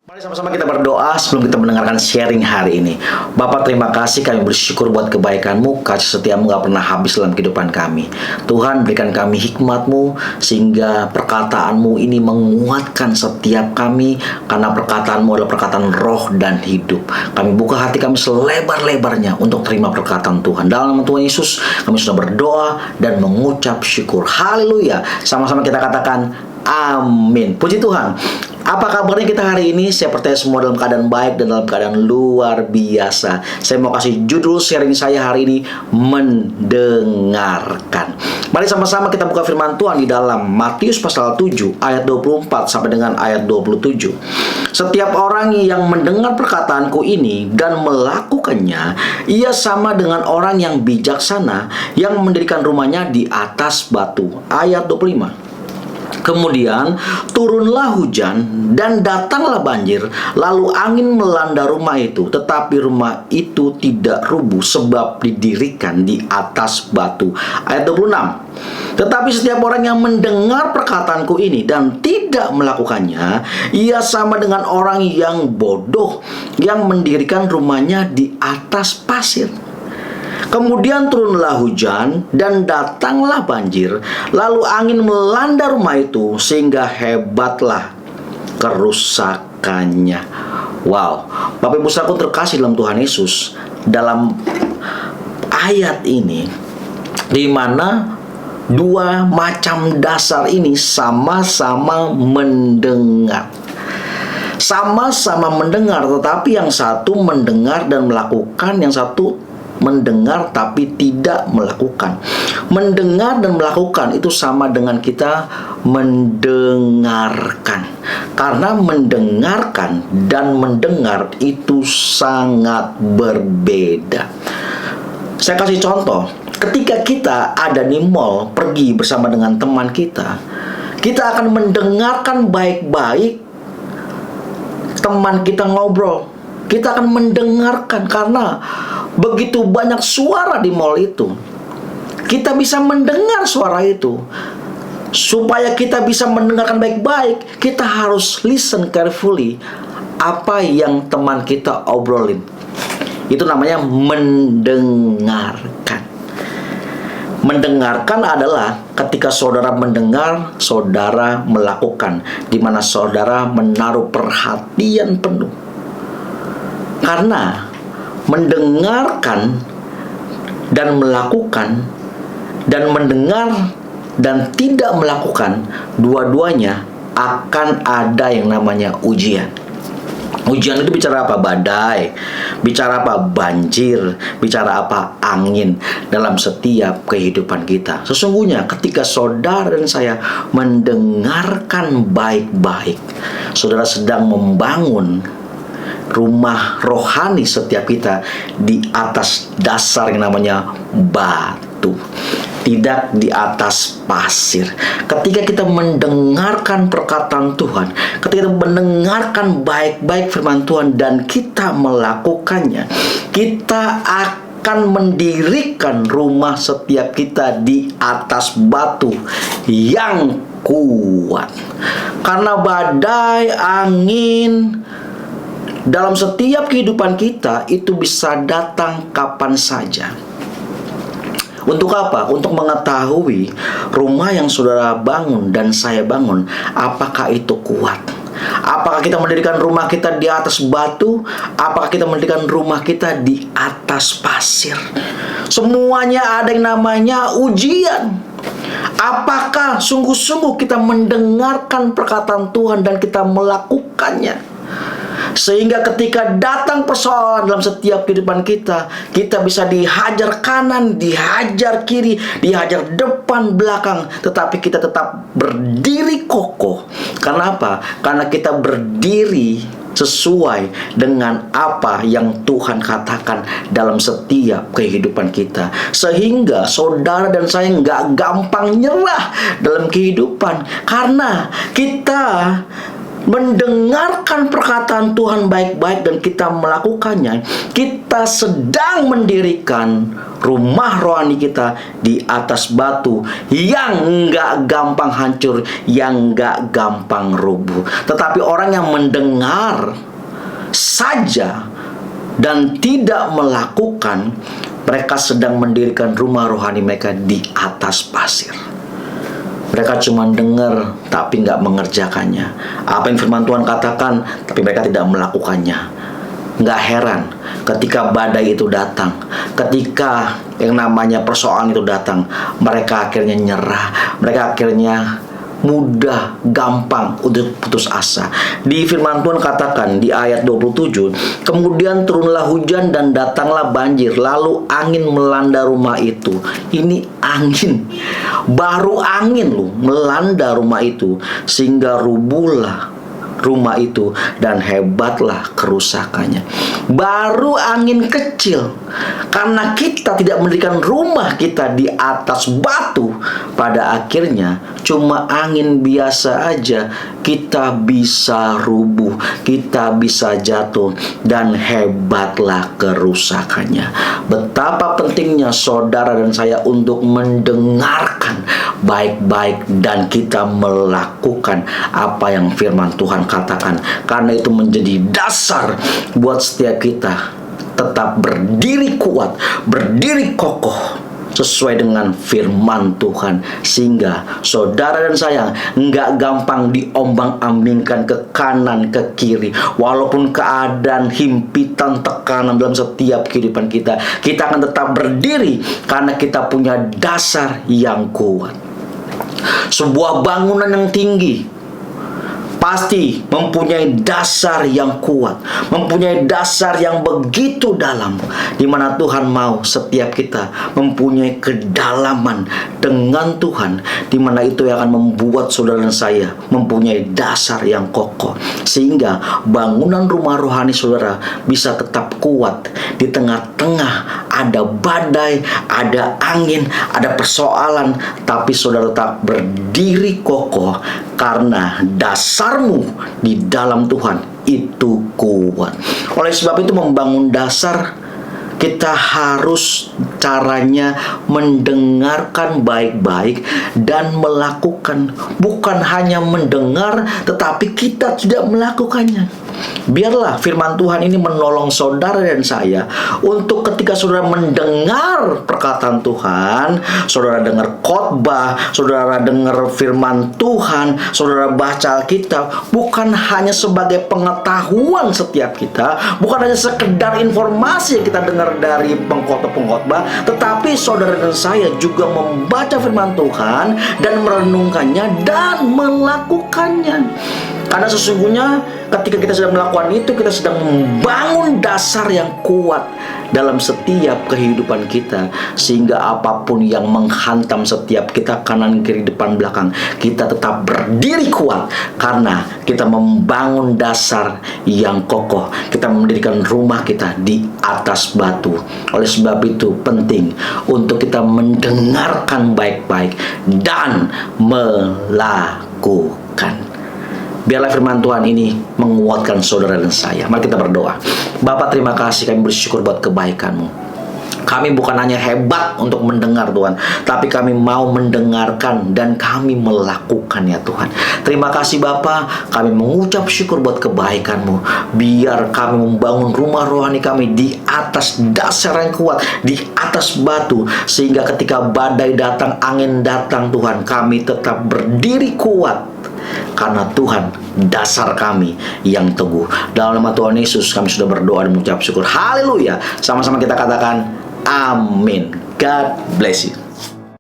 Mari sama-sama kita berdoa sebelum kita mendengarkan sharing hari ini. Bapak, terima kasih, kami bersyukur buat kebaikan-Mu, kasih setiamu gak pernah habis dalam kehidupan kami. Tuhan, berikan kami hikmat-Mu sehingga perkataan-Mu ini menguatkan setiap kami, karena perkataan-Mu adalah perkataan roh dan hidup. Kami buka hati kami selebar-lebarnya untuk terima perkataan Tuhan. Dalam nama Tuhan Yesus, kami sudah berdoa dan mengucap syukur. Haleluya. Sama-sama kita katakan amin. Puji Tuhan. Apa kabarnya kita hari ini? Saya percaya semua dalam keadaan baik dan dalam keadaan luar biasa. Saya mau kasih judul sharing saya hari ini, mendengarkan. Mari sama-sama kita buka firman Tuhan di dalam Matius pasal 7 ayat 24 sampai dengan ayat 27. Setiap orang yang mendengar perkataanku ini dan melakukannya, ia sama dengan orang yang bijaksana yang mendirikan rumahnya di atas batu. Ayat 25. Kemudian turunlah hujan dan datanglah banjir, lalu angin melanda rumah itu, tetapi rumah itu tidak rubuh sebab didirikan di atas batu. Ayat 26. Tetapi setiap orang yang mendengar perkataanku ini dan tidak melakukannya, ia sama dengan orang yang bodoh yang mendirikan rumahnya di atas pasir. Kemudian turunlah hujan dan datanglah banjir, lalu angin melanda rumah itu sehingga hebatlah kerusakannya. Wow, Bapak Ibu saudaraku terkasih dalam Tuhan Yesus, dalam ayat ini di mana dua macam dasar ini sama-sama mendengar. Sama-sama mendengar, tetapi yang satu mendengar dan melakukan, yang satu mendengar tapi tidak melakukan. Mendengar dan melakukan itu sama dengan kita mendengarkan. Karena mendengarkan dan mendengar itu sangat berbeda. Saya kasih contoh. Ketika kita ada di mall, pergi bersama dengan teman kita akan mendengarkan baik-baik teman kita ngobrol. Kita akan mendengarkan karena begitu banyak suara di mall itu. Kita bisa mendengar suara itu. Supaya kita bisa mendengarkan baik-baik, kita harus listen carefully apa yang teman kita obrolin. Itu namanya mendengarkan. Mendengarkan adalah ketika saudara mendengar, saudara melakukan, di mana saudara menaruh perhatian penuh. Karena mendengarkan dan melakukan, dan mendengar dan tidak melakukan, dua-duanya akan ada yang namanya ujian. Ujian itu bicara apa? Badai, bicara apa? Banjir, bicara apa? Angin dalam setiap kehidupan kita. Sesungguhnya ketika saudara dan saya mendengarkan baik-baik, saudara sedang membangun rumah rohani setiap kita di atas dasar yang namanya batu, tidak di atas pasir. Ketika kita mendengarkan perkataan Tuhan, ketika kita mendengarkan baik-baik firman Tuhan dan kita melakukannya, kita akan mendirikan rumah setiap kita di atas batu yang kuat. Karena badai, angin dalam setiap kehidupan kita itu bisa datang kapan saja. Untuk apa? Untuk mengetahui rumah yang saudara bangun dan saya bangun, apakah itu kuat? Apakah kita mendirikan rumah kita di atas batu? Apakah kita mendirikan rumah kita di atas pasir? Semuanya ada yang namanya ujian. Apakah sungguh-sungguh kita mendengarkan perkataan Tuhan dan kita melakukannya? Sehingga ketika datang persoalan dalam setiap kehidupan kita, kita bisa dihajar kanan, dihajar kiri, dihajar depan, belakang, tetapi kita tetap berdiri kokoh. Karena apa? Karena kita berdiri sesuai dengan apa yang Tuhan katakan dalam setiap kehidupan kita. Sehingga saudara dan saya nggak gampang nyerah dalam kehidupan. Karena kita mendengarkan perkataan Tuhan baik-baik dan kita melakukannya, kita sedang mendirikan rumah rohani kita di atas batu yang nggak gampang hancur, yang nggak gampang rubuh. Tetapi orang yang mendengar saja dan tidak melakukan, mereka sedang mendirikan rumah rohani mereka di atas pasir. Mereka cuma dengar tapi nggak mengerjakannya. Apa yang firman Tuhan katakan, tapi mereka tidak melakukannya. Nggak heran ketika badai itu datang, ketika yang namanya persoalan itu datang, mereka akhirnya nyerah, mereka akhirnya mudah, gampang untuk putus asa. Di firman Tuhan katakan di ayat 27, kemudian turunlah hujan dan datanglah banjir, lalu angin melanda rumah itu. Ini angin, baru angin loh, melanda rumah itu, sehingga rubuhlah rumah itu dan hebatlah kerusakannya. Baru angin kecil, karena kita tidak mendirikan rumah kita di atas batu, pada akhirnya cuma angin biasa aja kita bisa rubuh, kita bisa jatuh, dan hebatlah kerusakannya. Betapa pentingnya saudara dan saya untuk mendengarkan baik-baik dan kita melakukan apa yang firman Tuhan katakan, karena itu menjadi dasar buat setiap kita tetap berdiri kuat, berdiri kokoh sesuai dengan firman Tuhan, sehingga saudara dan saya nggak gampang diombang-ambingkan ke kanan ke kiri. Walaupun keadaan himpitan, tekanan dalam setiap kehidupan kita, kita akan tetap berdiri karena kita punya dasar yang kuat. Sebuah bangunan yang tinggi pasti mempunyai dasar yang kuat, mempunyai dasar yang begitu dalam, di mana Tuhan mau setiap kita mempunyai kedalaman dengan Tuhan, di mana itu yang akan membuat saudara dan saya mempunyai dasar yang kokoh, sehingga bangunan rumah rohani saudara bisa tetap kuat di tengah-tengah ada badai, ada angin, ada persoalan, tapi saudara tetap berdiri kokoh karena dasarmu di dalam Tuhan itu kuat. Oleh sebab itu, membangun dasar, kita harus caranya mendengarkan baik-baik dan melakukan. Bukan hanya mendengar, tetapi kita tidak melakukannya. Biarlah firman Tuhan ini menolong saudara dan saya untuk ketika saudara mendengar perkataan Tuhan, saudara dengar khotbah, saudara dengar firman Tuhan, saudara baca Alkitab, bukan hanya sebagai pengetahuan setiap kita, bukan hanya sekedar informasi yang kita dengar dari pengkhotbah, tetapi saudara dan saya juga membaca firman Tuhan dan merenungkannya dan melakukannya. Karena sesungguhnya ketika kita sedang melakukan itu, kita sedang membangun dasar yang kuat dalam setiap kehidupan kita, sehingga apapun yang menghantam setiap kita kanan kiri depan belakang, kita tetap berdiri kuat karena kita membangun dasar yang kokoh. Kita mendirikan rumah kita di atas batu. Oleh sebab itu penting untuk kita mendengarkan baik-baik dan melakukan. Biarlah firman Tuhan ini menguatkan saudara dan saya. Mari kita berdoa. Bapa, terima kasih, kami bersyukur buat kebaikan-Mu. Kami bukan hanya hebat untuk mendengar Tuhan, tapi kami mau mendengarkan dan kami melakukan ya Tuhan. Terima kasih Bapa, kami mengucap syukur buat kebaikan-Mu. Biar kami membangun rumah rohani kami di atas dasar yang kuat, di atas batu, sehingga ketika badai datang, angin datang Tuhan, kami tetap berdiri kuat. Karena Tuhan dasar kami yang teguh. Dalam nama Tuhan Yesus kami sudah berdoa dan mengucap syukur. Haleluya. Sama-sama kita katakan amin. God bless you.